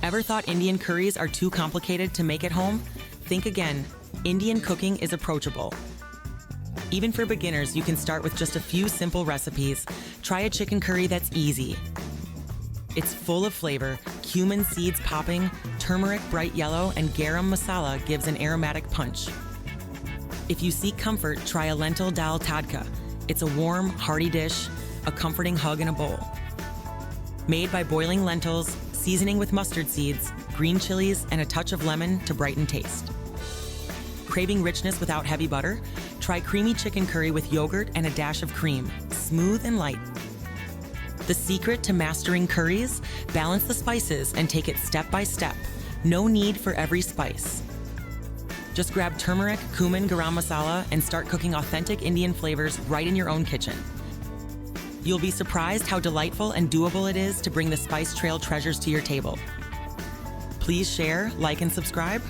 Ever thought Indian curries are too complicated to make at home? Think again. Indian cooking is approachable. Even for beginners, you can start with just a few simple recipes. Try a chicken curry that's easy. It's full of flavor, cumin seeds popping, turmeric bright yellow, and garam masala gives an aromatic punch. If you seek comfort, try a lentil dal tadka. It's a warm, hearty dish, a comforting hug in a bowl. Made by boiling lentils, seasoning with mustard seeds, green chilies, and a touch of lemon to brighten taste. Craving richness without heavy butter? Try creamy chicken curry with yogurt and a dash of cream, smooth and light. The secret to mastering curries? Balance the spices and take it step by step. No need for every spice. Just grab turmeric, cumin, garam masala, and start cooking authentic Indian flavors right in your own kitchen. You'll be surprised how delightful and doable it is to bring the spice trail treasures to your table. Please share, like, and subscribe.